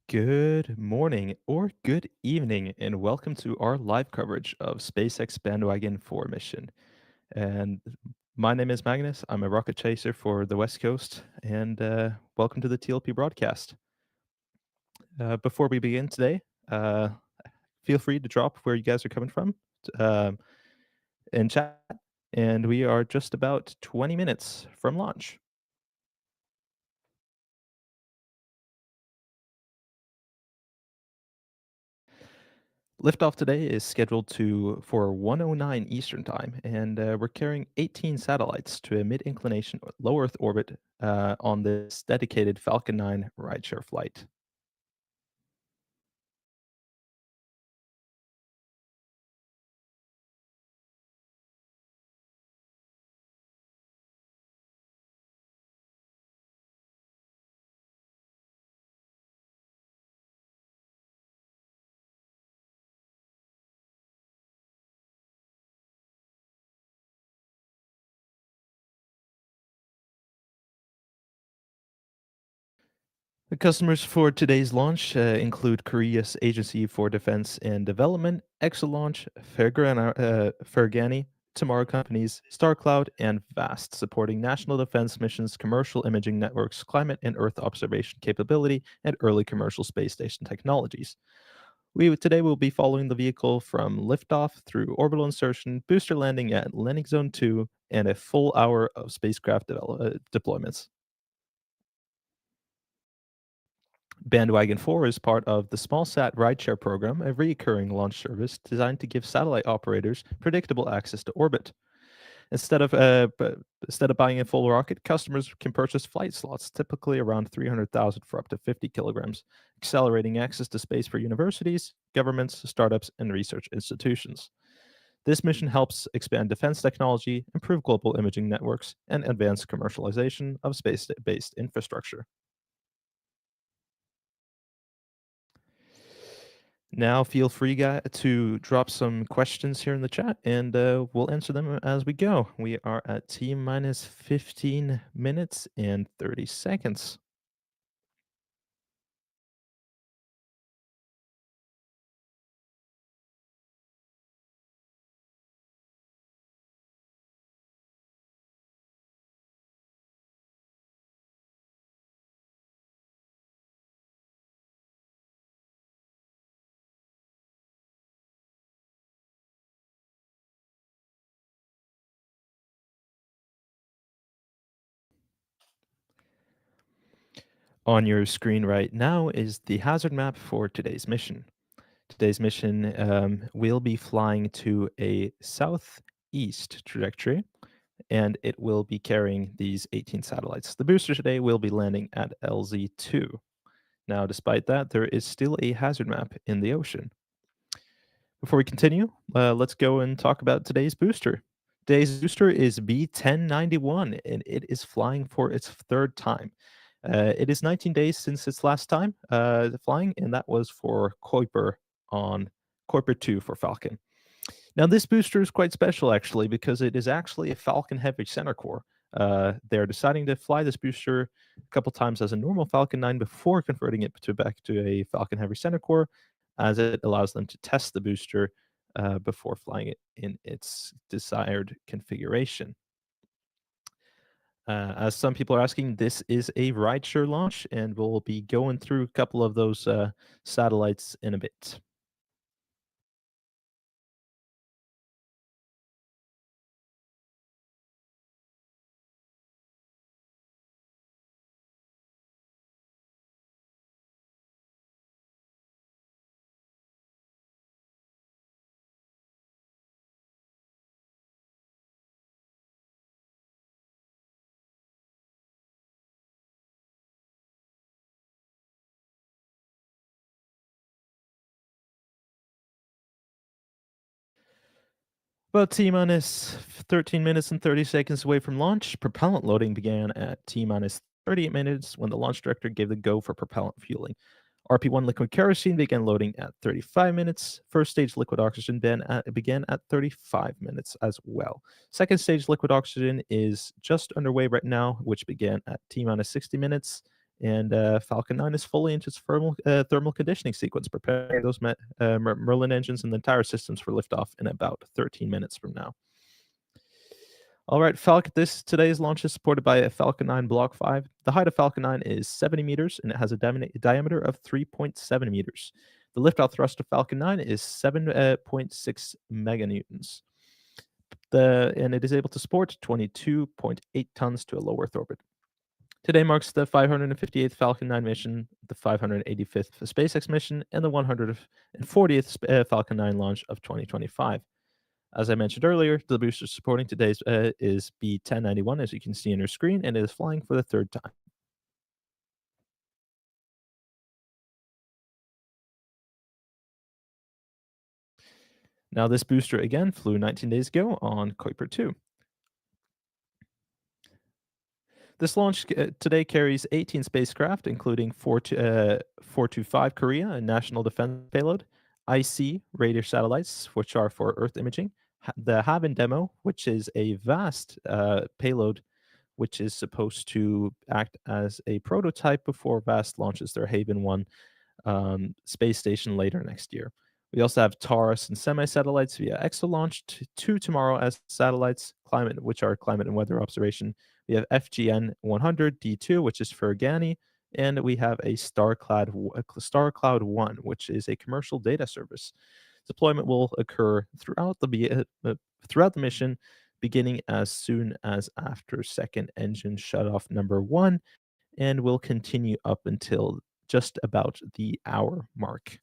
Good morning or good evening, and welcome to our live coverage of SpaceX Bandwagon-4 mission. And my name is Magnus. I'm a rocket chaser for the West Coast, and welcome to the TLP broadcast. Before we begin today, uh, feel free to drop where you guys are coming from um, in chat, and we are just about 20 minutes from launch. Liftoff today is scheduled to for 1:09 Eastern Time, and we're carrying 18 satellites to a mid-inclination low Earth orbit on this dedicated Falcon 9 rideshare flight. The customers for today's launch include Korea's Agency for Defense and Development, Exolaunch, Fergani, Tomorrow Companies, StarCloud, and VAST, supporting national defense missions, commercial imaging networks, climate and Earth observation capability, and early commercial space station technologies. Today we'll be following the vehicle from liftoff through orbital insertion, booster landing at landing zone 2, and a full hour of spacecraft deployments. Bandwagon-4 is part of the SmallSat rideshare program, a recurring launch service designed to give satellite operators predictable access to orbit. Instead of instead of buying a full rocket, customers can purchase flight slots, typically around 300,000 for up to 50 kilograms, accelerating access to space for universities, governments, startups, and research institutions. This mission helps expand defense technology, improve global imaging networks, and advance commercialization of space-based infrastructure. Now, feel free, to drop some questions here in the chat, and we'll answer them as we go. We are at T minus 15 minutes and 30 seconds. On your screen right now is the hazard map for today's mission. Today's mission will be flying to a southeast trajectory, and it will be carrying these 18 satellites. The booster today will be landing at LZ2. Now, despite that, there is still a hazard map in the ocean. Before we continue, let's go and talk about today's booster. Today's booster is B1091, and it is flying for its third time. It is 19 days since its last time flying, and that was for Kuiper on Kuiper 2 for Falcon. Now, this booster is quite special, actually, because it is actually a Falcon Heavy center core. They're deciding to fly this booster a couple times as a normal Falcon 9 before converting it back to a Falcon Heavy center core, as it allows them to test the booster before flying it in its desired configuration. As some people are asking, this is a rideshare launch, and we'll be going through a couple of those satellites in a bit. About T minus 13 minutes and 30 seconds away from launch, propellant loading began at T minus 38 minutes when the launch director gave the go for propellant fueling. RP1 liquid kerosene began loading at 35 minutes. First stage liquid oxygen began at 35 minutes as well. Second stage liquid oxygen is just underway right now, which began at T minus 60 minutes. And Falcon 9 is fully into its thermal conditioning sequence, preparing those Merlin engines and the entire systems for liftoff in about 13 minutes from now. All right, today's launch is supported by a Falcon 9 Block 5. The height of Falcon 9 is 70 meters, and it has a diameter of 3.7 meters. The liftoff thrust of Falcon 9 is 7.6 meganewtons. And it is able to support 22.8 tons to a low Earth orbit. Today marks the 558th Falcon 9 mission, the 585th SpaceX mission, and the 140th Falcon 9 launch of 2025. As I mentioned earlier, the booster supporting today's is B1091, as you can see on your screen, and it is flying for the third time. Now, this booster again flew 19 days ago on Kuiper 2. This launch today carries 18 spacecraft, including 425 Korea, a national defense payload, IC radar satellites, which are for Earth imaging, the Haven demo, which is a vast payload, which is supposed to act as a prototype before VAST launches their Haven 1 space station later next year. We also have Taurus and semi-satellites via ExoLaunch, two tomorrow as satellites, which are climate and weather observation. We have FGN 100 D2, which is for Gani, and we have a StarCloud 1, which is a commercial data service. Deployment will occur throughout the mission, beginning as soon as after second engine shutoff number 1, and will continue up until just about the hour mark.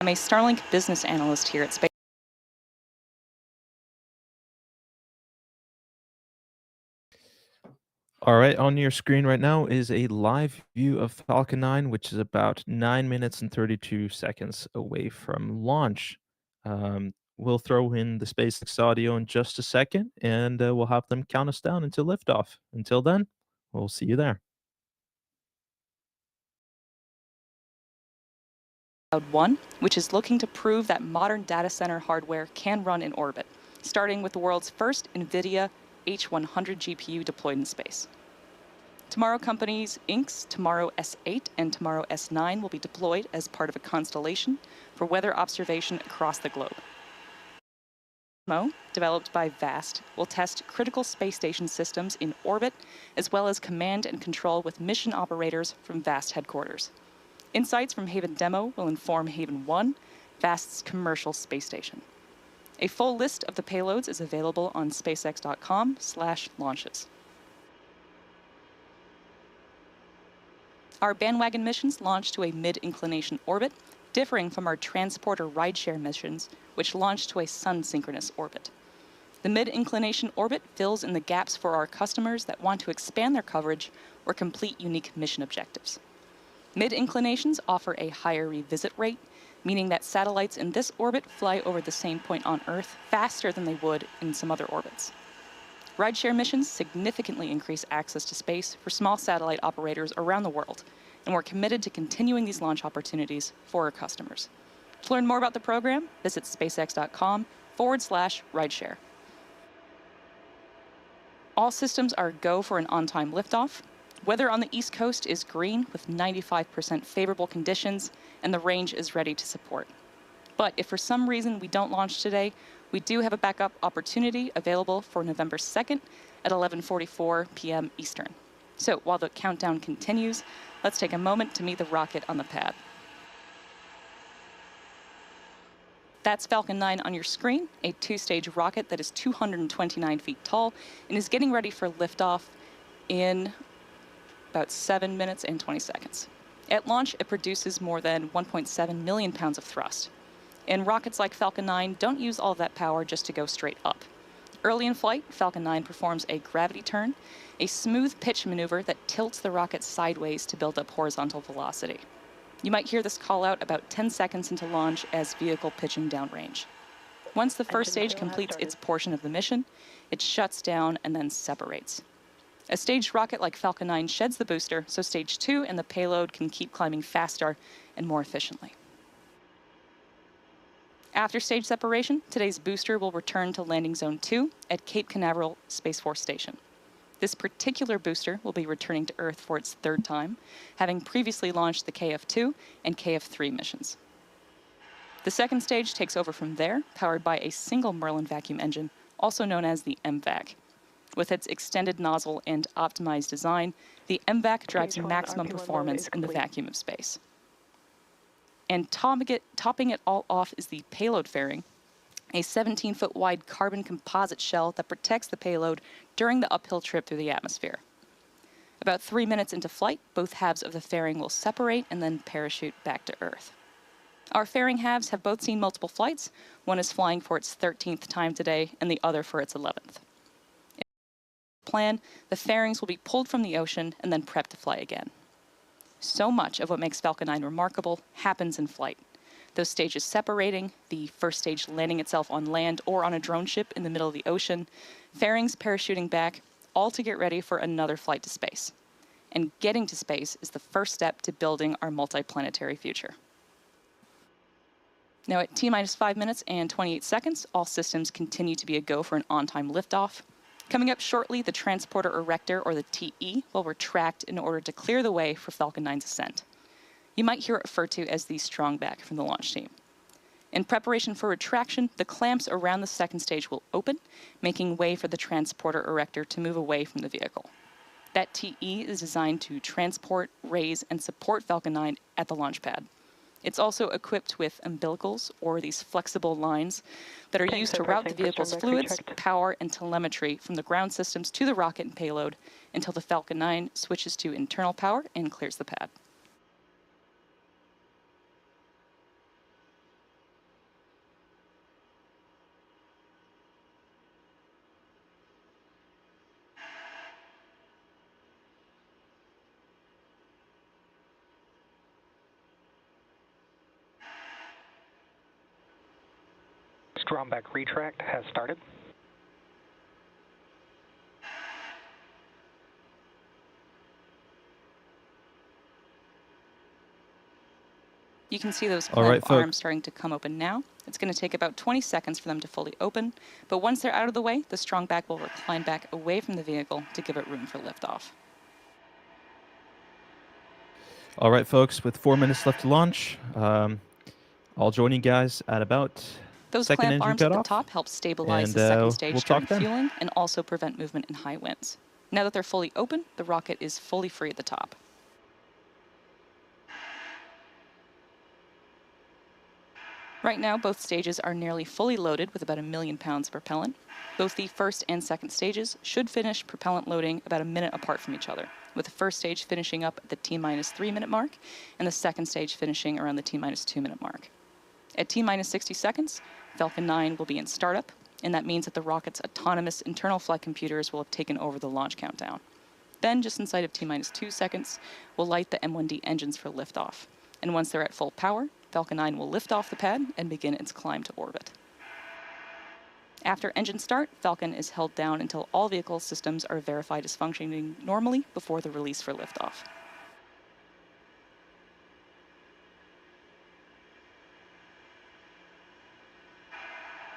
I'm a Starlink business analyst here at SpaceX. All right, on your screen right now is a live view of Falcon 9, which is about 9 minutes and 32 seconds away from launch. We'll throw in the SpaceX audio in just a second, and we'll have them count us down until liftoff. Until then, we'll see you there. Cloud 1, which is looking to prove that modern data center hardware can run in orbit, starting with the world's first NVIDIA H100 GPU deployed in space. Tomorrow companies Inc.'s Tomorrow S8 and Tomorrow S9 will be deployed as part of a constellation for weather observation across the globe. Developed by VAST, will test critical space station systems in orbit, as well as command and control with mission operators from VAST headquarters. Insights from Haven Demo will inform Haven 1, VAST's commercial space station. A full list of the payloads is available on spacex.com/launches. Our Bandwagon missions launch to a mid-inclination orbit, differing from our transporter rideshare missions, which launch to a sun-synchronous orbit. The mid-inclination orbit fills in the gaps for our customers that want to expand their coverage or complete unique mission objectives. Mid-inclinations offer a higher revisit rate, meaning that satellites in this orbit fly over the same point on Earth faster than they would in some other orbits. Rideshare missions significantly increase access to space for small satellite operators around the world, and we're committed to continuing these launch opportunities for our customers. To learn more about the program, visit spacex.com/rideshare. All systems are go for an on-time liftoff. Weather on the East Coast is green with 95% favorable conditions, and the range is ready to support. But if for some reason we don't launch today, we do have a backup opportunity available for November 2nd at 11:44 p.m. Eastern. So while the countdown continues, let's take a moment to meet the rocket on the pad. That's Falcon 9 on your screen, a two-stage rocket that is 229 feet tall and is getting ready for liftoff in about 7 minutes and 20 seconds. At launch, it produces more than 1.7 million pounds of thrust. And rockets like Falcon 9 don't use all of that power just to go straight up. Early in flight, Falcon 9 performs a gravity turn, a smooth pitch maneuver that tilts the rocket sideways to build up horizontal velocity. You might hear this call out about 10 seconds into launch as vehicle pitching downrange. Once the first stage completes its portion of the mission, it shuts down and then separates. A staged rocket like Falcon 9 sheds the booster, so stage 2 and the payload can keep climbing faster and more efficiently. After stage separation, today's booster will return to landing zone 2 at Cape Canaveral Space Force Station. This particular booster will be returning to Earth for its third time, having previously launched the KF-2 and KF-3 missions. The second stage takes over from there, powered by a single Merlin vacuum engine, also known as the MVAC. With its extended nozzle and optimized design, the MVAC drives maximum performance in the vacuum of space. And topping it all off is the payload fairing, a 17-foot wide carbon composite shell that protects the payload during the uphill trip through the atmosphere. About 3 minutes into flight, both halves of the fairing will separate and then parachute back to Earth. Our fairing halves have both seen multiple flights. One is flying for its 13th time today, and the other for its 11th. In the plan, the fairings will be pulled from the ocean and then prepped to fly again. So much of what makes Falcon 9 remarkable happens in flight. Those stages separating, the first stage landing itself on land or on a drone ship in the middle of the ocean, fairings parachuting back, all to get ready for another flight to space. And getting to space is the first step to building our multiplanetary future. Now at T-minus 5 minutes and 28 seconds, all systems continue to be a go for an on-time liftoff. Coming up shortly, the transporter erector, or the TE, will retract in order to clear the way for Falcon 9's ascent. You might hear it referred to as the strong back from the launch team. In preparation for retraction, the clamps around the second stage will open, making way for the transporter erector to move away from the vehicle. That TE is designed to transport, raise, and support Falcon 9 at the launch pad. It's also equipped with umbilicals, or these flexible lines, that are used to route the vehicle's fluids, power, and telemetry from the ground systems to the rocket and payload until the Falcon 9 switches to internal power and clears the pad. Strong back retract has started. You can see those clamp arms starting to come open now. It's going to take about 20 seconds for them to fully open, but once they're out of the way, the strong back will recline back away from the vehicle to give it room for liftoff. All right, folks, with 4 minutes left to launch, I'll join you guys at about those second clamp engine arms at the cutoff, top help stabilize and the second stage we'll during talk then. fueling and also prevent movement in high winds. Now that they're fully open, the rocket is fully free at the top. Right now, both stages are nearly fully loaded with about 1 million pounds of propellant. Both the first and second stages should finish propellant loading about a minute apart from each other, with the first stage finishing up at the T-minus 3 minute mark and the second stage finishing around the T-minus 2 minute mark. At T-minus 60 seconds, Falcon 9 will be in startup, and that means that the rocket's autonomous internal flight computers will have taken over the launch countdown. Then, just inside of T-minus 2 seconds, we'll light the M1D engines for liftoff. And once they're at full power, Falcon 9 will lift off the pad and begin its climb to orbit. After engine start, Falcon is held down until all vehicle systems are verified as functioning normally before the release for liftoff.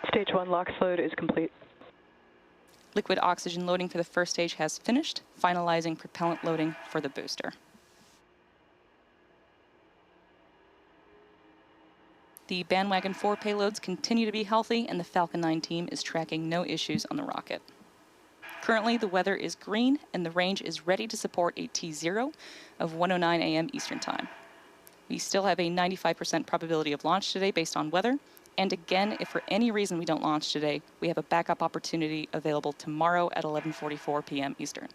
Stage 1 LOX load is complete. Liquid oxygen loading for the first stage has finished, finalizing propellant loading for the booster. The Bandwagon-4 payloads continue to be healthy, and the Falcon 9 team is tracking no issues on the rocket. Currently, the weather is green, and the range is ready to support a T0 of 1:09 a.m. Eastern Time. We still have a 95% probability of launch today based on weather, and again, if for any reason we don't launch today, we have a backup opportunity available tomorrow at 11:44 p.m. Eastern.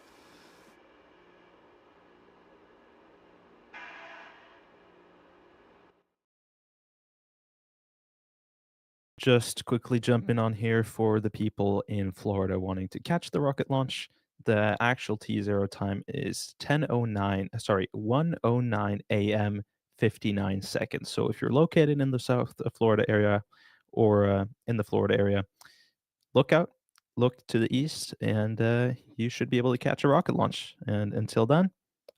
Just quickly jumping on here for the people in Florida wanting to catch the rocket launch. The actual T0 time is 1:09 a.m. 59 seconds. So if you're located in the South Florida area or in the Florida area, look out, look to the east, and you should be able to catch a rocket launch. And until then,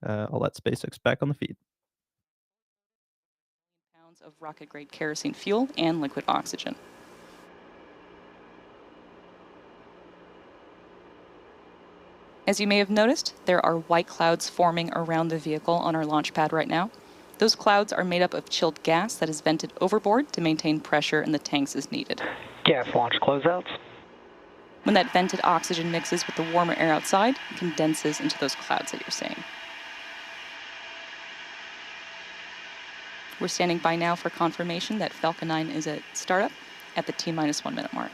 I'll let SpaceX back on the feed. Pounds of rocket-grade kerosene fuel and liquid oxygen. As you may have noticed, there are white clouds forming around the vehicle on our launch pad right now. Those clouds are made up of chilled gas that is vented overboard to maintain pressure in the tanks as needed. Gas launch closeouts. When that vented oxygen mixes with the warmer air outside, it condenses into those clouds that you're seeing. We're standing by now for confirmation that Falcon 9 is at startup at the T-minus 1 minute mark.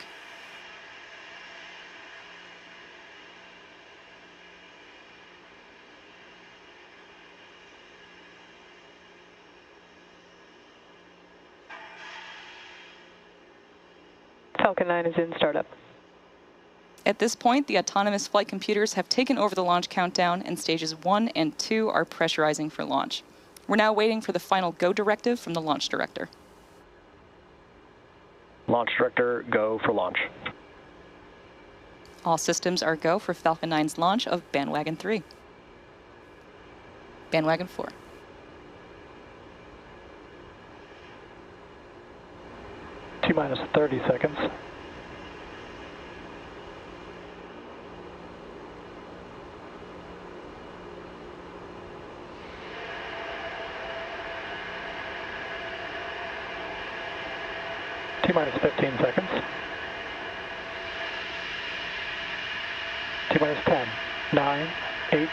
Falcon 9 is in startup. At this point, the autonomous flight computers have taken over the launch countdown, and stages 1 and 2 are pressurizing for launch. We're now waiting for the final go directive from the launch director. Launch director, go for launch. All systems are go for Falcon 9's launch of Bandwagon-3. Bandwagon-4. T-minus 30 seconds. T-minus 15 seconds. T-minus 10, 9, 8,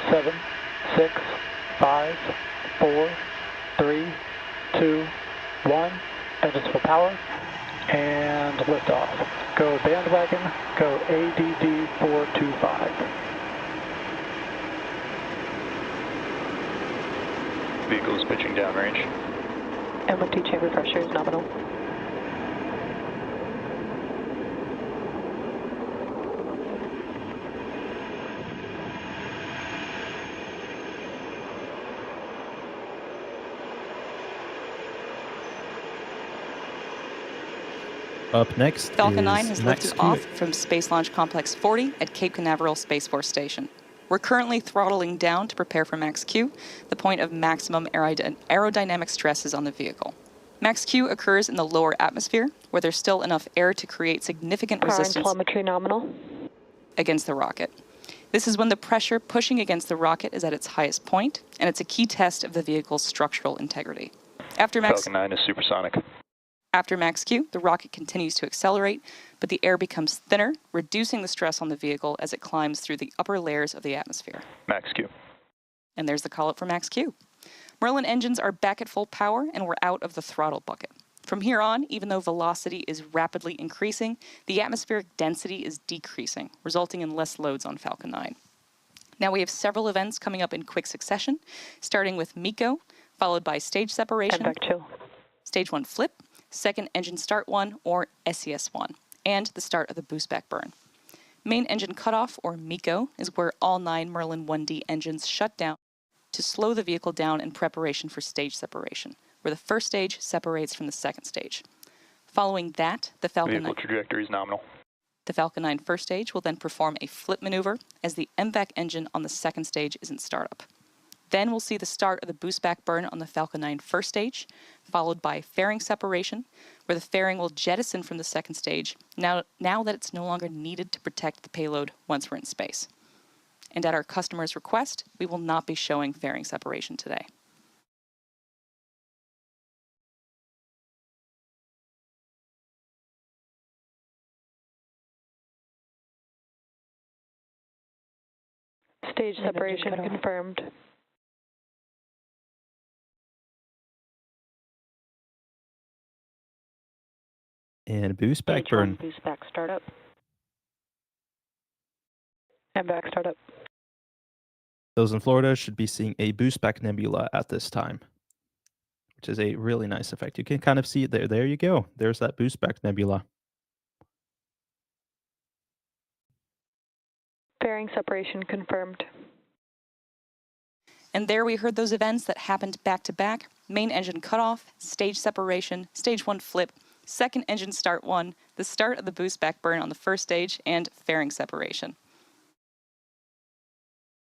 7, 6, 5, 4, 3, 2, 1. Engines full power. And liftoff. Go Bandwagon, go ADD 425. Vehicle is pitching downrange. MOT chamber pressure is nominal. Up next Falcon 9 is has Max lifted Q. off from Space Launch Complex 40 at Cape Canaveral Space Force Station. We're currently throttling down to prepare for Max Q, the point of maximum aerodynamic stresses on the vehicle. Max Q occurs in the lower atmosphere, where there's still enough air to create significant Power and resistance telemetry nominal. against the rocket. This is when the pressure pushing against the rocket is at its highest point, and it's a key test of the vehicle's structural integrity. After Falcon 9 is supersonic. Max Q, the rocket continues to accelerate, but the air becomes thinner, reducing the stress on the vehicle as it climbs through the upper layers of the atmosphere. Max Q. And there's the call up for Max Q. Merlin engines are back at full power, and we're out of the throttle bucket. From here on, even though velocity is rapidly increasing, the atmospheric density is decreasing, resulting in less loads on Falcon 9. Now we have several events coming up in quick succession, starting with MECO, followed by stage separation, Back chill. stage 1 flip, second engine start 1 or SES1, and the start of the boost back burn. Main engine cutoff, or MECO, is where all 9 Merlin 1D engines shut down to slow the vehicle down in preparation for stage separation, where the first stage separates from the second stage. Following that, the Falcon 9 Vehicle trajectory is nominal. The Falcon 9 first stage will then perform a flip maneuver as the MVAC engine on the second stage is in startup. Then we'll see the start of the boost back burn on the Falcon 9 first stage, followed by fairing separation, where the fairing will jettison from the second stage now that it's no longer needed to protect the payload once we're in space. And at our customer's request, we will not be showing fairing separation today. Stage separation confirmed. And boost back Stage burn. 1, boost back startup. And back startup. Those in Florida should be seeing a boost back nebula at this time, which is a really nice effect. You can kind of see it there. There you go. There's that boost back nebula. Fairing separation confirmed. And there we heard those events that happened back to back: main engine cutoff, stage separation, stage 1 flip, second engine start 1, the start of the boost back burn on the first stage, and fairing separation.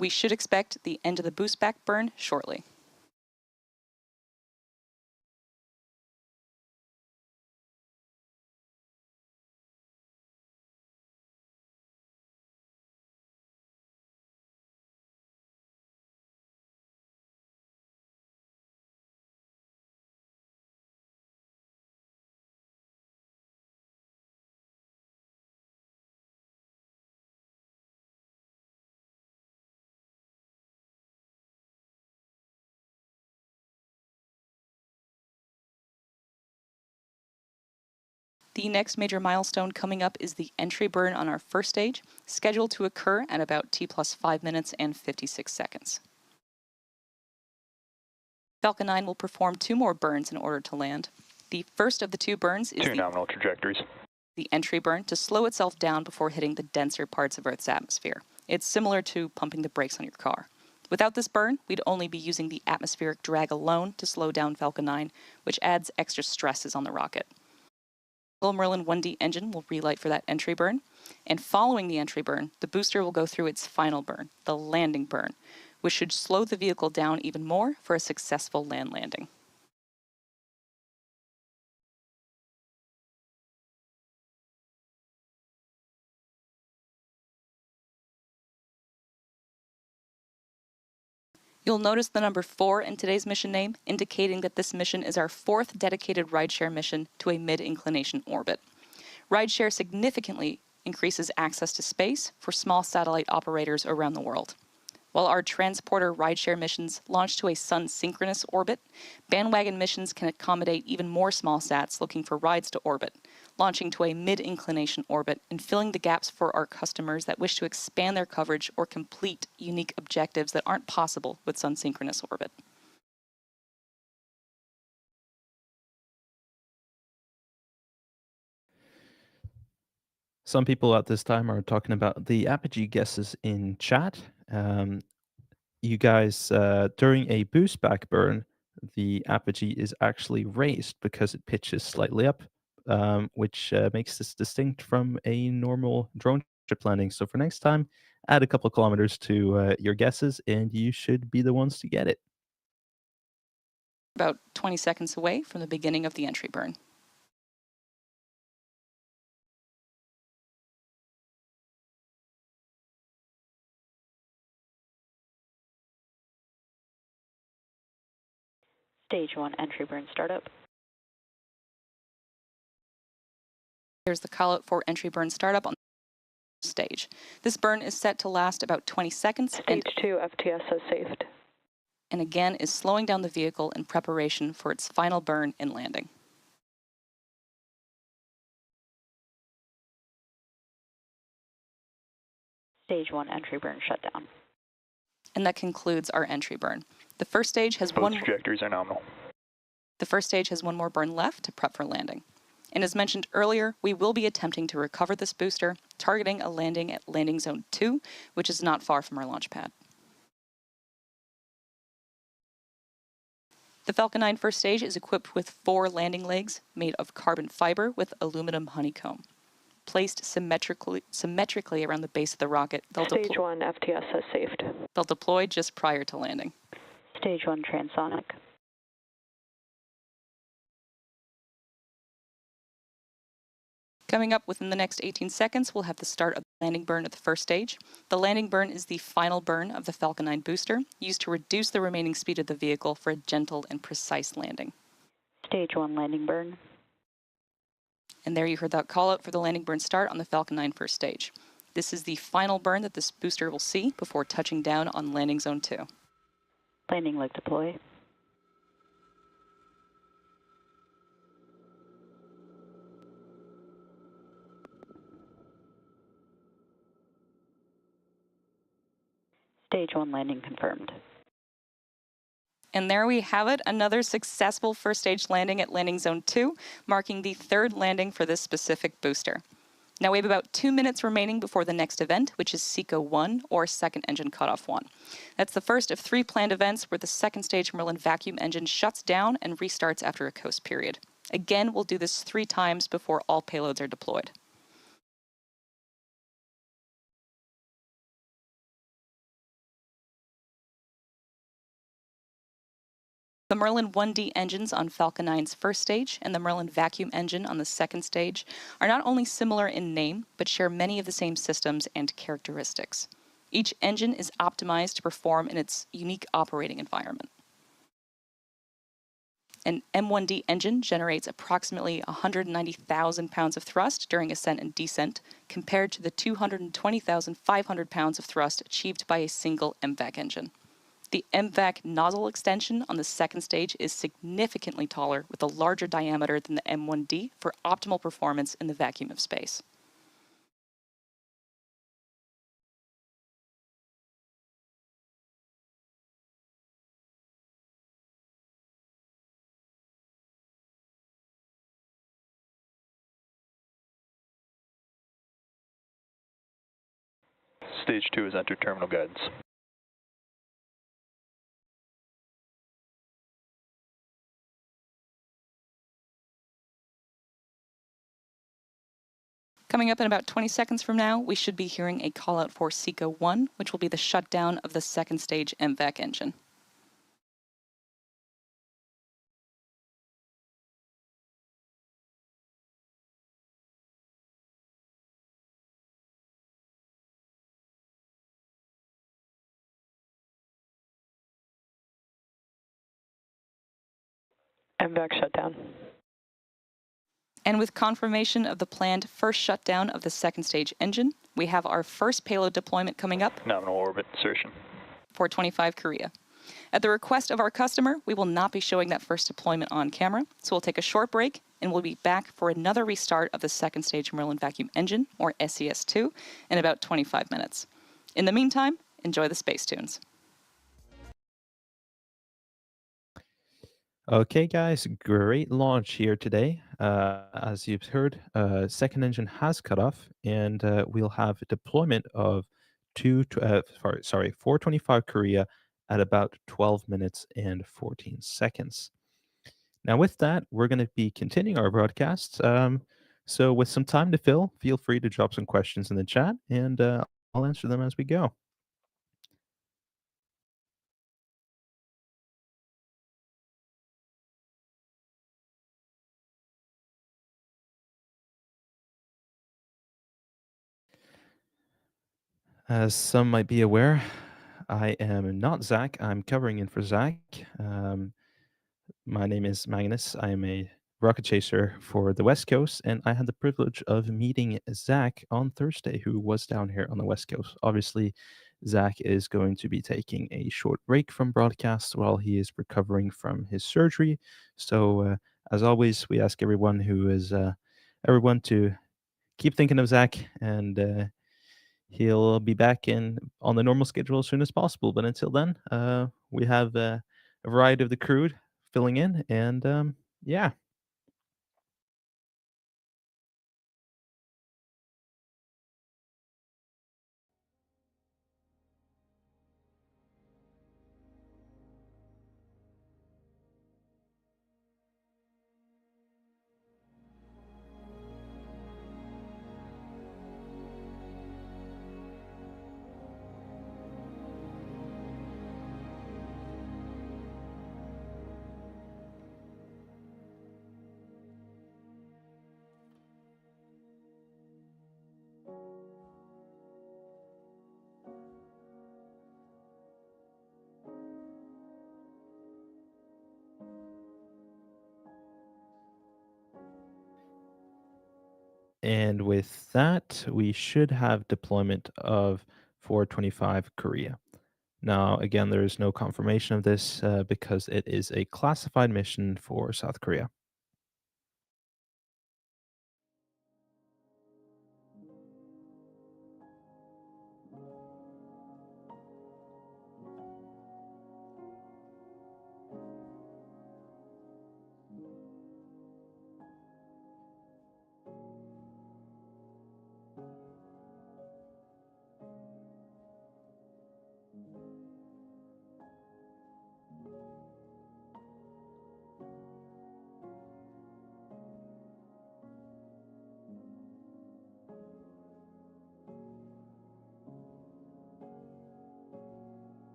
We should expect the end of the boost back burn shortly. The next major milestone coming up is the entry burn on our first stage, scheduled to occur at about T+5 minutes and 56 seconds. Falcon 9 will perform 2 more burns in order to land. The first of the 2 burns is Two nominal trajectories. the entry burn to slow itself down before hitting the denser parts of Earth's atmosphere. It's similar to pumping the brakes on your car. Without this burn, we'd only be using the atmospheric drag alone to slow down Falcon 9, which adds extra stresses on the rocket. The Merlin 1D engine will relight for that entry burn, and following the entry burn, the booster will go through its final burn, the landing burn, which should slow the vehicle down even more for a successful land landing. You'll notice the number 4 in today's mission name, indicating that this mission is our 4th dedicated rideshare mission to a mid-inclination orbit. Rideshare significantly increases access to space for small satellite operators around the world. While our transporter rideshare missions launch to a sun-synchronous orbit, bandwagon missions can accommodate even more small sats looking for rides to orbit, launching to a mid-inclination orbit and filling the gaps for our customers that wish to expand their coverage or complete unique objectives that aren't possible with sun-synchronous orbit. Some people at this time are talking about the apogee guesses in chat. You guys, during a boost back burn, the apogee is actually raised because it pitches slightly up, which makes this distinct from a normal drone trip landing. So for next time, add a couple of kilometers to your guesses, and you should be the ones to get it. About 20 seconds away from the beginning of the entry burn. Stage 1 entry burn startup. There's the callout for entry burn startup on the stage. This burn is set to last about 20 seconds Stage 2 FTS has saved. and again is slowing down the vehicle in preparation for its final burn and landing. Stage 1 entry burn shutdown. And that concludes our entry burn. The first stage has Both trajectories are nominal. The first stage has 1 more burn left to prep for landing. And as mentioned earlier, we will be attempting to recover this booster, targeting a landing at landing zone 2, which is not far from our launch pad. The Falcon 9 first stage is equipped with 4 landing legs made of carbon fiber with aluminum honeycomb. Placed symmetrically around the base of the rocket, Stage 1 FTS has saved. they'll deploy just prior to landing. Stage 1 transonic. Coming up within the next 18 seconds, we'll have the start of the landing burn at the first stage. The landing burn is the final burn of the Falcon 9 booster, used to reduce the remaining speed of the vehicle for a gentle and precise landing. Stage 1 landing burn. And there you heard that call out for the landing burn start on the Falcon 9 first stage. This is the final burn that this booster will see before touching down on landing zone 2. Landing leg deploy. Stage 1 landing confirmed. And there we have it, another successful first stage landing at landing zone 2, marking the 3rd landing for this specific booster. Now we have about 2 minutes remaining before the next event, which is SECO 1, or Second Engine Cutoff 1. That's the first of 3 planned events where the second stage Merlin vacuum engine shuts down and restarts after a coast period. Again, we'll do this 3 times before all payloads are deployed. The Merlin 1D engines on Falcon 9's first stage and the Merlin vacuum engine on the second stage are not only similar in name, but share many of the same systems and characteristics. Each engine is optimized to perform in its unique operating environment. An M1D engine generates approximately 190,000 pounds of thrust during ascent and descent, compared to the 220,500 pounds of thrust achieved by a single MVAC engine. The MVAC nozzle extension on the second stage is significantly taller with a larger diameter than the M1D for optimal performance in the vacuum of space. Stage 2 has entered terminal guidance. Coming up in about 20 seconds from now, we should be hearing a call out for SECO 1, which will be the shutdown of the second stage MVAC engine. MVAC shutdown. And with confirmation of the planned first shutdown of the second stage engine, we have our first payload deployment coming up. Nominal orbit insertion. 425 Korea. At the request of our customer, we will not be showing that first deployment on camera, so we'll take a short break and we'll be back for another restart of the second stage Merlin vacuum engine, or SES2, in about 25 minutes. In the meantime, enjoy the space tunes. Okay, guys, great launch here today. As you've heard, second engine has cut off, and we'll have a deployment of 425 Korea at about 12 minutes and 14 seconds. Now, with that, we're going to be continuing our broadcast. So, with some time to fill, feel free to drop some questions in the chat, and I'll answer them as we go. As some might be aware, I am not Zach. I'm covering in for Zach. My name is Magnus. I am a rocket chaser for the West Coast, and I had the privilege of meeting Zach on Thursday, who was down here on the West Coast. Obviously, Zach is going to be taking a short break from broadcast while he is recovering from his surgery. So, as always, we ask everyone to keep thinking of Zach, and he'll be back in on the normal schedule as soon as possible. But until then, we have a variety of the crew filling in, and yeah. And with that, we should have deployment of 425 Korea. Now, again, there is no confirmation of this because it is a classified mission for South Korea.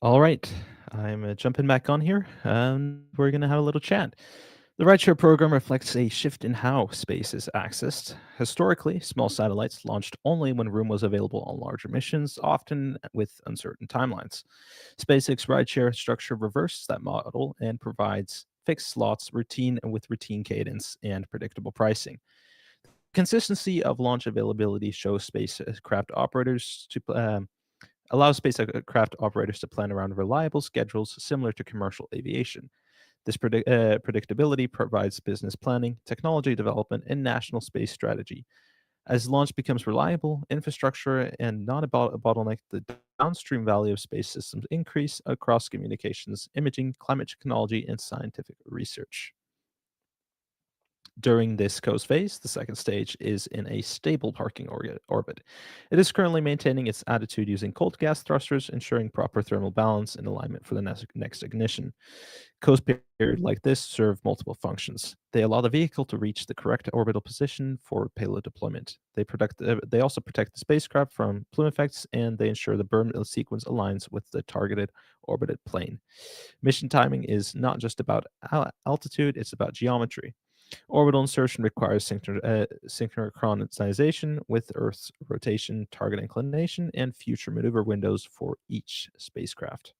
All right, I'm jumping back on here. We're going to have a little chat. The rideshare program reflects a shift in how space is accessed. Historically, small satellites launched only when room was available on larger missions, often with uncertain timelines. SpaceX rideshare structure reverses that model and provides fixed slots, routine cadence, and predictable pricing. Consistency of launch availability shows spacecraft operators to allows spacecraft operators to plan around reliable schedules similar to commercial aviation. This predictability provides business planning, technology development, and national space strategy. As launch becomes reliable, infrastructure and not a bottleneck, the downstream value of space systems increase across communications, imaging, climate technology, and scientific research. During this coast phase, the second stage is in a stable parking orbit. It is currently maintaining its attitude using cold gas thrusters, ensuring proper thermal balance and alignment for the next ignition. Coast periods like this serve multiple functions. They allow the vehicle to reach the correct orbital position for payload deployment. They also protect the spacecraft from plume effects, and they ensure the burn sequence aligns with the targeted orbited plane. Mission timing is not just about altitude; it's about geometry. Orbital insertion requires synchronization with Earth's rotation, target inclination, and future maneuver windows for each spacecraft.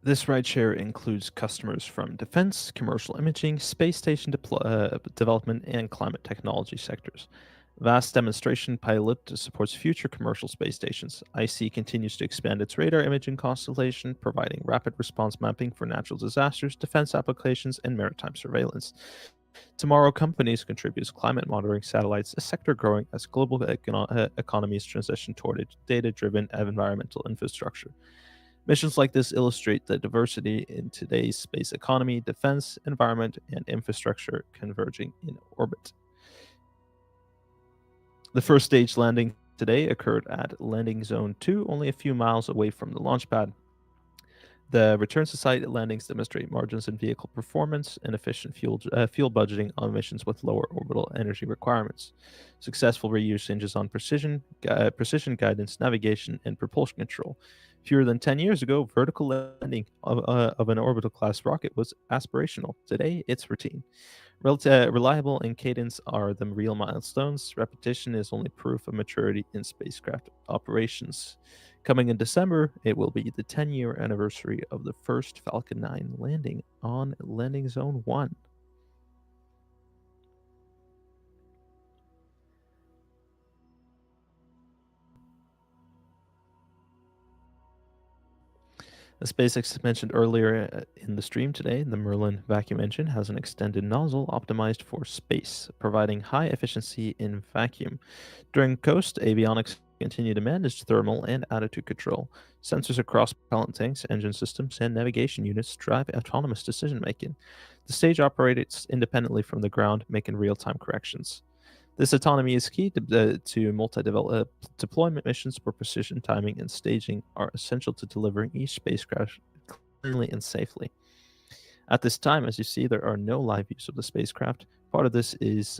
This rideshare includes customers from defense, commercial imaging, space station development, and climate technology sectors. Vast demonstration pilot supports future commercial space stations. IC continues to expand its radar imaging constellation, providing rapid response mapping for natural disasters, defense applications, and maritime surveillance. Tomorrow, companies contribute climate monitoring satellites, a sector growing as global economies transition toward a data driven environmental infrastructure. Missions like this illustrate the diversity in today's space economy, defense, environment, and infrastructure converging in orbit. The first stage landing today occurred at Landing Zone 2, only a few miles away from the launch pad. The return to site landings demonstrate margins in vehicle performance and efficient fuel budgeting on missions with lower orbital energy requirements. Successful reuse hinges on precision guidance, navigation, and propulsion control. Fewer than 10 years ago, vertical landing of an orbital class rocket was aspirational. Today, it's routine. Reliable and cadence are the real milestones. Repetition is only proof of maturity in spacecraft operations. Coming in December, it will be the 10-year anniversary of the first Falcon 9 landing on Landing Zone 1. As SpaceX mentioned earlier in the stream today, the Merlin vacuum engine has an extended nozzle optimized for space, providing high efficiency in vacuum. During coast, avionics continue to manage thermal and attitude control. Sensors across propellant tanks, engine systems, and navigation units drive autonomous decision making. The stage operates independently from the ground, making real time corrections. This autonomy is key to multi-deployment missions where precision timing and staging are essential to delivering each spacecraft cleanly and safely. At this time, as you see, there are no live views of the spacecraft. Part of this is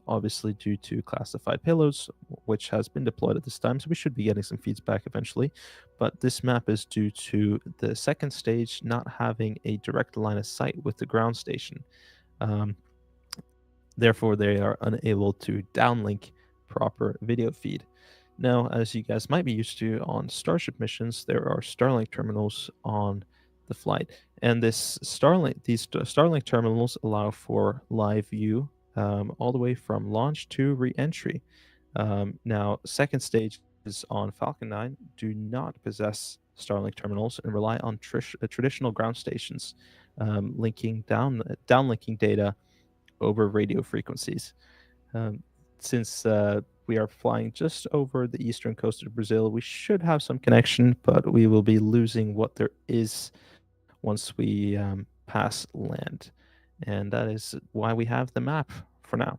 obviously due to classified payloads, which has been deployed at this time, so we should be getting some feedback eventually. But this map is due to the second stage not having a direct line of sight with the ground station. Um, Therefore, they are unable to downlink proper video feed. Now, as you guys might be used to on Starship missions, there are Starlink terminals on the flight, and these Starlink terminals allow for live view all the way from launch to re-entry. Now, second stages on Falcon 9 do not possess Starlink terminals and rely on traditional ground stations, downlinking data over radio frequencies. Um, since we are flying just over the eastern coast of Brazil, we should have some connection, but we will be losing what there is once we pass land. And that is why we have the map for now.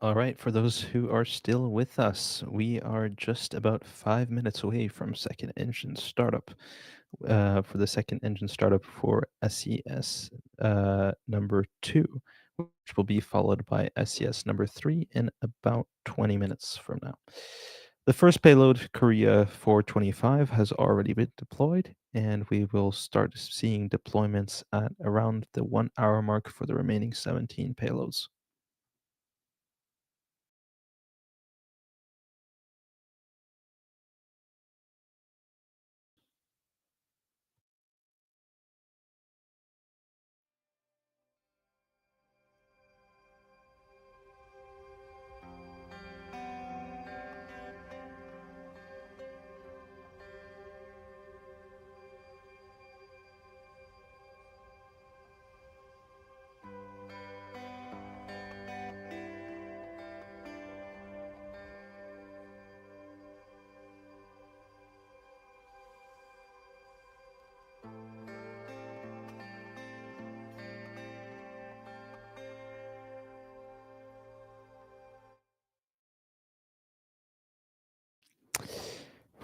All right, for those who are still with us, we are just about 5 minutes away from second engine startup. For the second engine startup for SES number 2, which will be followed by SES number 3 in about 20 minutes from now. The first payload, Korea 425, has already been deployed, and we will start seeing deployments at around the 1 hour mark for the remaining 17 payloads.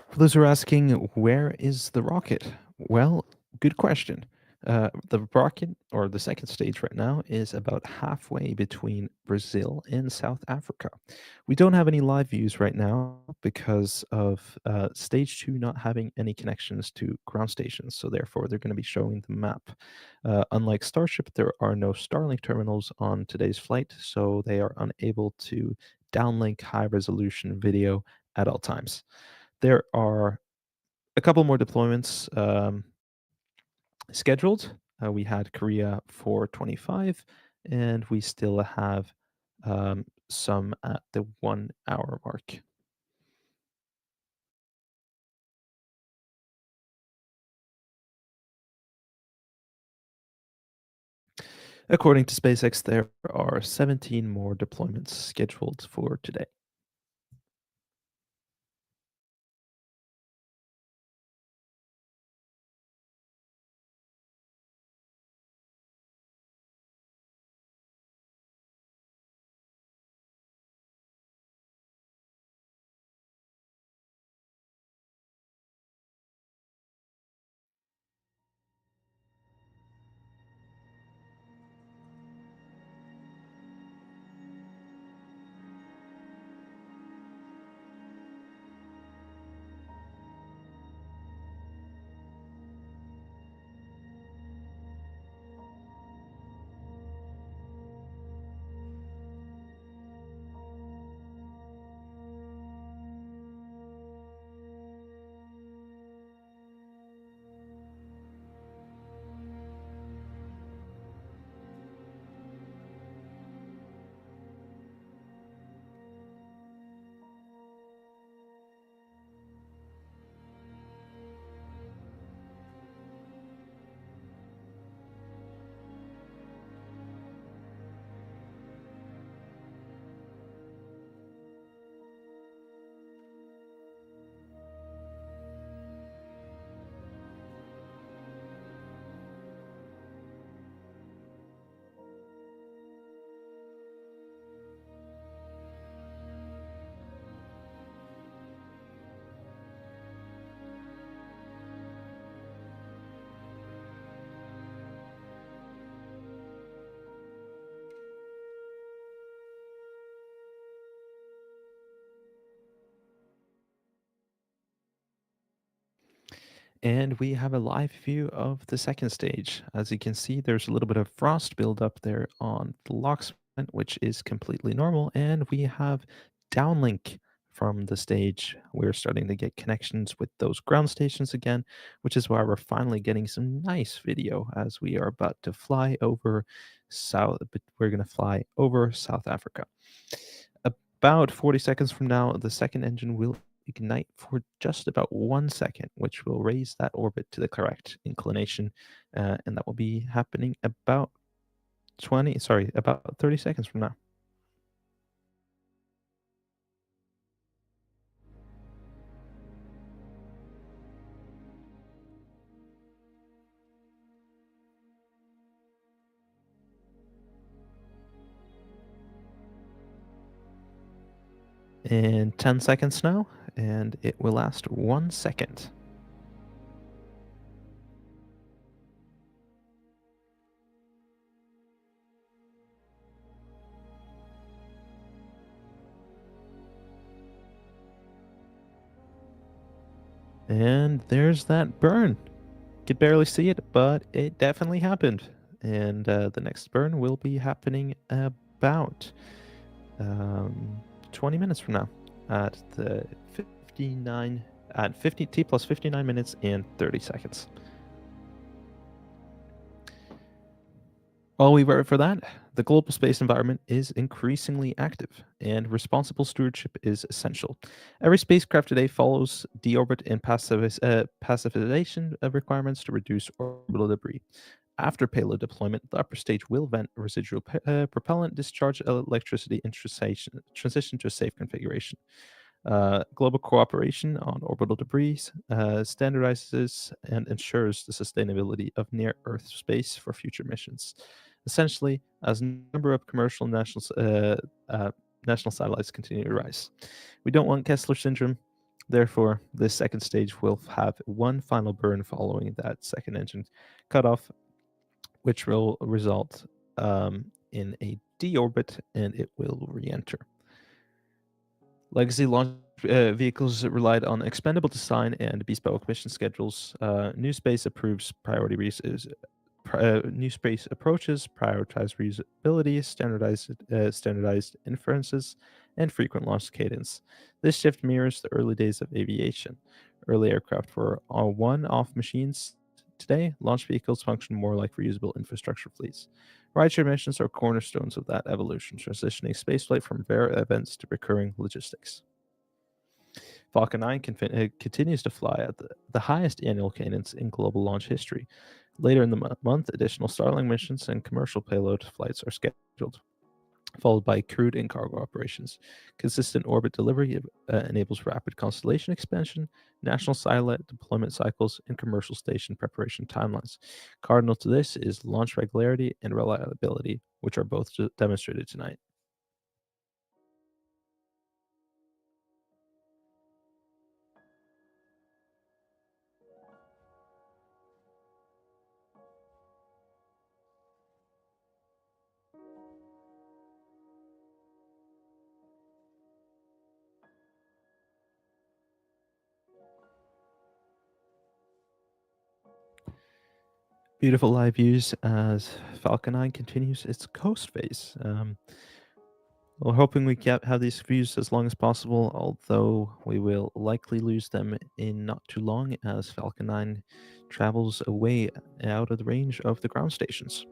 For those who are asking, where is the rocket? Well, good question. The rocket, or the second stage right now, is about halfway between Brazil and South Africa. We don't have any live views right now because of stage 2 not having any connections to ground stations. So, therefore, they're going to be showing the map. Unlike Starship, there are no Starlink terminals on today's flight, so they are unable to downlink high resolution video at all times. There are a couple more deployments scheduled. We had Korea 425, and we still have some at the 1 hour mark. According to SpaceX, there are 17 more deployments scheduled for today. And we have a live view of the second stage. As you can see, there's a little bit of frost buildup there on the locksmith, which is completely normal. And we have downlink from the stage. We're starting to get connections with those ground stations again, which is why we're finally getting some nice video as we are about to fly over South. We're going to fly over South Africa. About 40 seconds from now, the second engine will ignite for just about 1 second, which will raise that orbit to the correct inclination. And that will be happening about about 30 seconds from now. in 10 seconds now, and it will last 1 second. And there's that burn. Could barely see it, but it definitely happened. And the next burn will be happening about 20 minutes from now at the 59 at 50 t plus 59 minutes and 30 seconds. While we wait for that, the global space environment is increasingly active, and responsible stewardship is essential. Every spacecraft today follows deorbit and pacifization requirements to reduce orbital debris. After payload deployment, the upper stage will vent residual propellant, discharge electricity, and transition to a safe configuration. Global cooperation on orbital debris standardizes and ensures the sustainability of near Earth space for future missions. Essentially, as number of commercial national satellites continue to rise, we don't want Kessler syndrome. Therefore, this second stage will have one final burn following that second engine cutoff, which will result in a deorbit, and it will re-enter. Legacy launch vehicles relied on expendable design and bespoke mission schedules. New Space approves priority New Space approaches prioritize reusability, standardized inferences, and frequent launch cadence. This shift mirrors the early days of aviation. Early aircraft were all one-off machines. Today, launch vehicles function more like reusable infrastructure fleets. Rideshare missions are cornerstones of that evolution, transitioning spaceflight from rare events to recurring logistics. Falcon 9 continues to fly at the highest annual cadence in global launch history. Later in the month, additional Starlink missions and commercial payload flights are scheduled, followed by crewed and cargo operations. Consistent orbit delivery enables rapid constellation expansion, national satellite deployment cycles, and commercial station preparation timelines. Cardinal to this is launch regularity and reliability, which are both demonstrated tonight. Beautiful live views as Falcon 9 continues its coast phase. We're hoping we have these views as long as possible, although we will likely lose them in not too long as Falcon 9 travels away out of the range of the ground stations.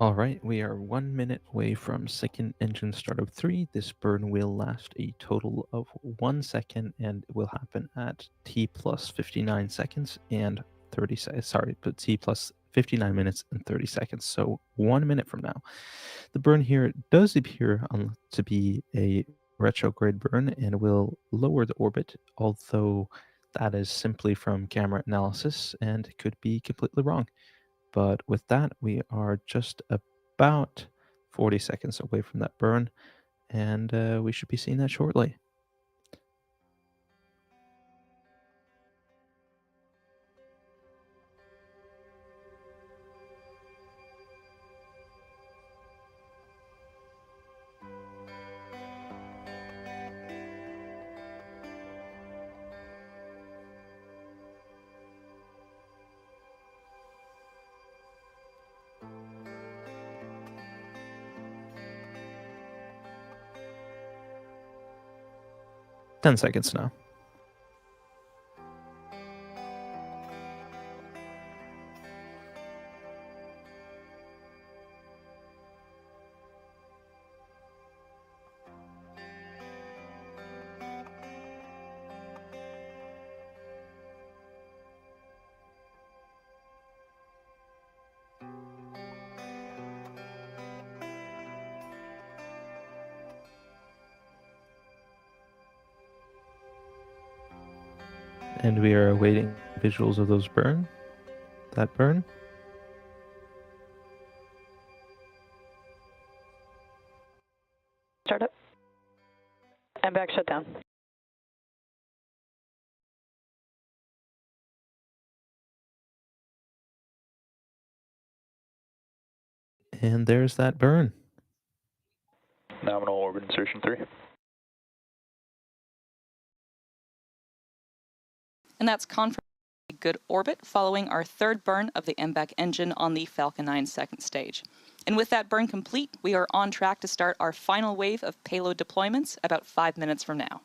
All right, we are 1 minute away from second engine startup 3. This burn will last a total of 1 second and will happen at T plus 59 seconds and 30 seconds. Sorry, but T plus 59 minutes and 30 seconds. So 1 minute from now. The burn here does appear to be a retrograde burn and will lower the orbit, although that is simply from camera analysis and could be completely wrong. But with that, we are just about 40 seconds away from that burn, and we should be seeing that shortly. Ten seconds now. And we are awaiting visuals of that burn. Startup. And back shutdown. And there's that burn. Nominal orbit insertion 3. And that's confirmed a good orbit following our third burn of the MBAC engine on the Falcon 9 second stage. And with that burn complete, we are on track to start our final wave of payload deployments about 5 minutes from now.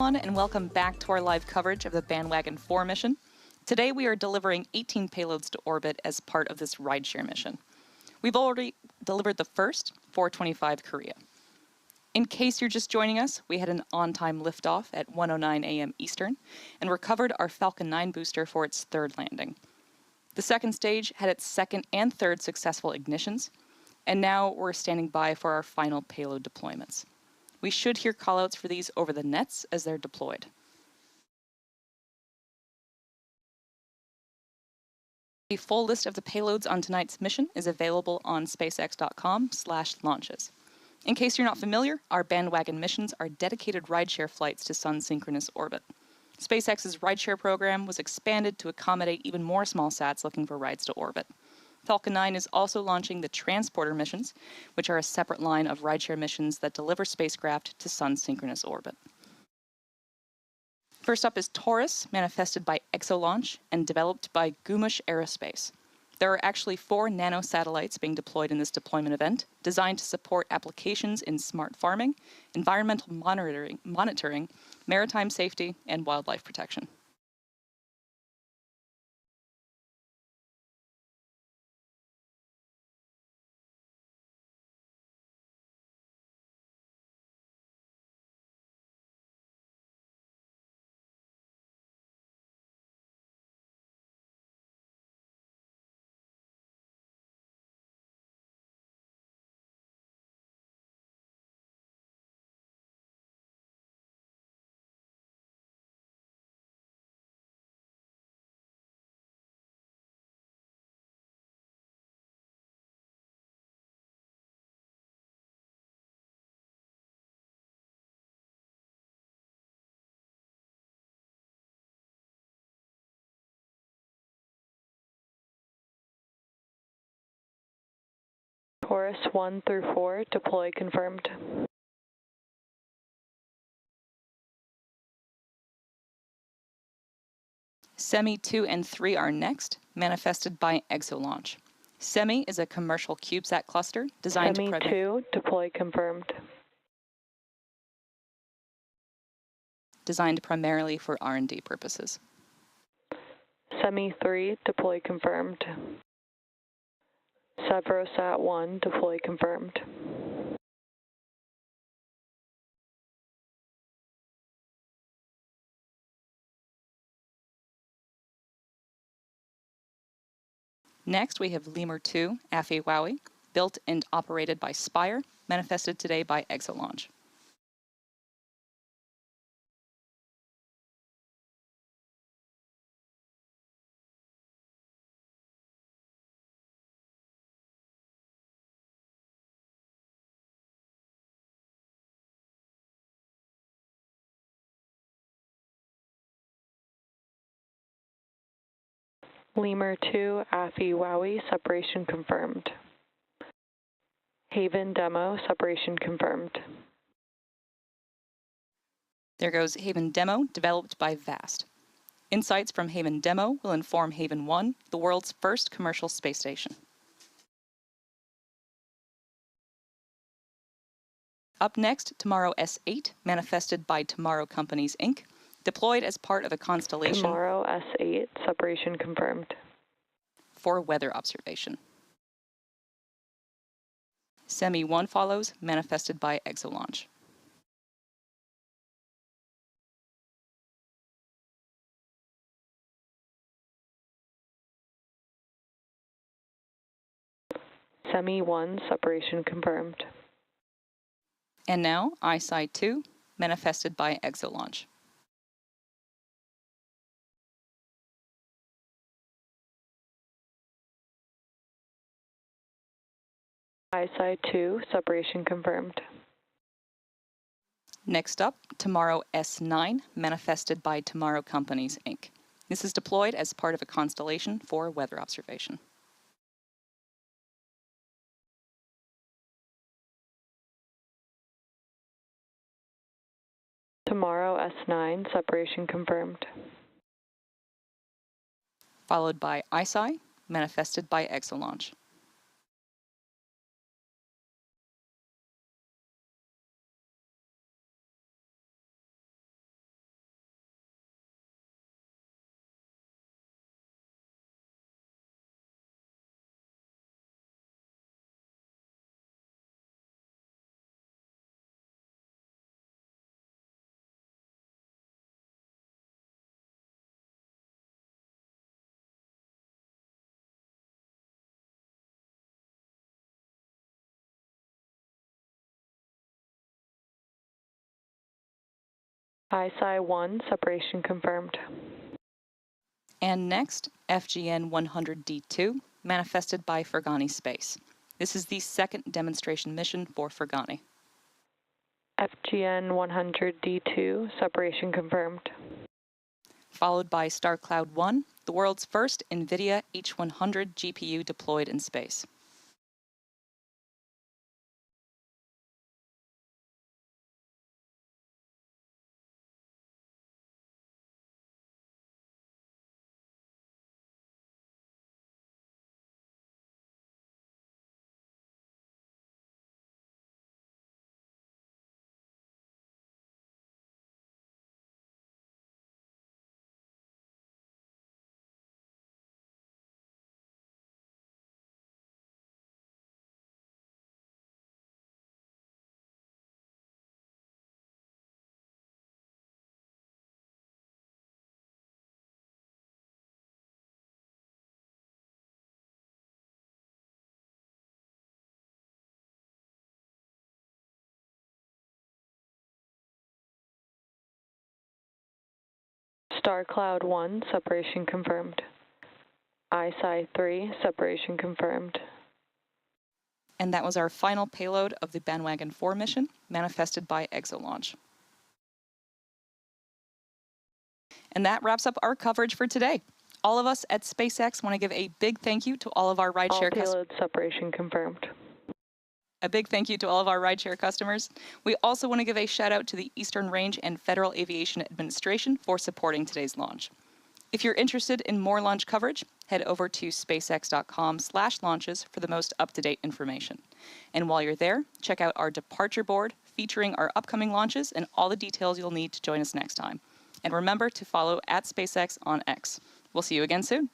And welcome back to our live coverage of the Bandwagon-4 mission. Today we are delivering 18 payloads to orbit as part of this rideshare mission. We've already delivered the first, 425 Korea. In case you're just joining us, we had an on-time liftoff at 1:09 a.m. Eastern and recovered our Falcon 9 booster for its third landing. The second stage had its second and third successful ignitions, and now we're standing by for our final payload deployments. We should hear callouts for these over the nets as they're deployed. A full list of the payloads on tonight's mission is available on spacex.com/launches. In case you're not familiar, our Bandwagon missions are dedicated rideshare flights to sun-synchronous orbit. SpaceX's rideshare program was expanded to accommodate even more small sats looking for rides to orbit. Falcon 9 is also launching the transporter missions, which are a separate line of rideshare missions that deliver spacecraft to sun-synchronous orbit. First up is Taurus, manifested by ExoLaunch and developed by Gumish Aerospace. There are actually 4 nanosatellites being deployed in this deployment event, designed to support applications in smart farming, environmental monitoring, maritime safety, and wildlife protection. Taurus 1 through 4, deploy confirmed. SEMI 2 and 3 are next, manifested by ExoLaunch. SEMI is a commercial CubeSat cluster designed SEMI to 2, deploy confirmed. designed primarily for R&D purposes. SEMI 3, deploy confirmed. Severosat 1, deploy confirmed. Next, we have Lemur 2, AFI-WOWI, built and operated by Spire, manifested today by ExoLaunch. Lemur 2, AFI-WOWI, separation confirmed. Haven demo, separation confirmed. There goes Haven Demo, developed by VAST. Insights from Haven Demo will inform Haven 1, the world's first commercial space station. Up next, Tomorrow S8, manifested by Tomorrow Companies, Inc., deployed as part of a constellation Tomorrow S8, separation confirmed. for weather observation. SEMI 1 follows, manifested by ExoLaunch. SEMI 1, separation confirmed. And now, ISI 2, manifested by ExoLaunch. ISI 2, separation confirmed. Next up, Tomorrow S9, manifested by Tomorrow Companies, Inc. This is deployed as part of a constellation for weather observation. Tomorrow S9, separation confirmed. Followed by ISI, manifested by ExoLaunch. ISI-1, separation confirmed. And next, FGN 100D2, manifested by Fergani Space. This is the second demonstration mission for Fergani. FGN 100D2, separation confirmed. Followed by StarCloud 1, the world's first NVIDIA H100 GPU deployed in space. StarCloud 1, separation confirmed. ISI-3, separation confirmed. And that was our final payload of the Bandwagon-4 mission, manifested by ExoLaunch. And that wraps up our coverage for today. All of us at SpaceX want to give a big thank you to all of our rideshare customers. All payload separation confirmed. A big thank you to all of our rideshare customers. We also want to give a shout out to the Eastern Range and Federal Aviation Administration for supporting today's launch. If you're interested in more launch coverage, head over to spacex.com/launches for the most up-to-date information. And while you're there, check out our departure board featuring our upcoming launches and all the details you'll need to join us next time. And remember to follow @SpaceX on X. We'll see you again soon.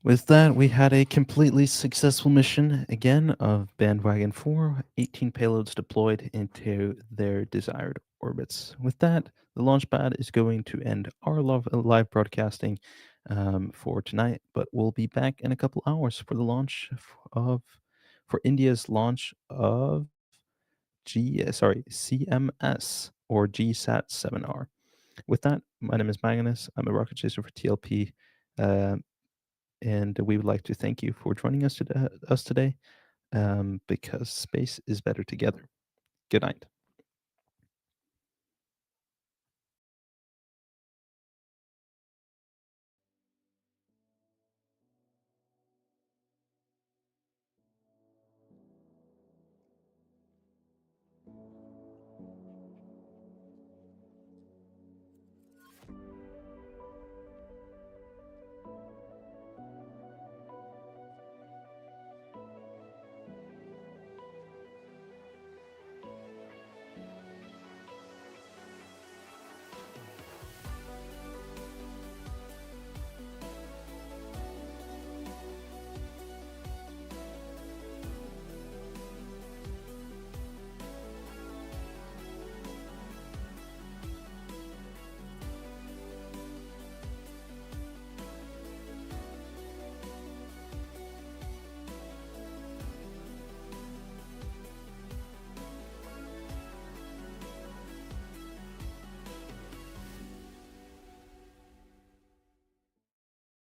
With that, we had a completely successful mission again of Bandwagon-4, 18 payloads deployed into their desired orbits. With that, the launch pad is going to end our live broadcasting for tonight, but we'll be back in a couple hours for the launch for India's launch of CMS or GSAT 7R. With that, my name is Magnus. I'm a rocket chaser for TLP. And we would like to thank you for joining us today, because space is better together. Good night.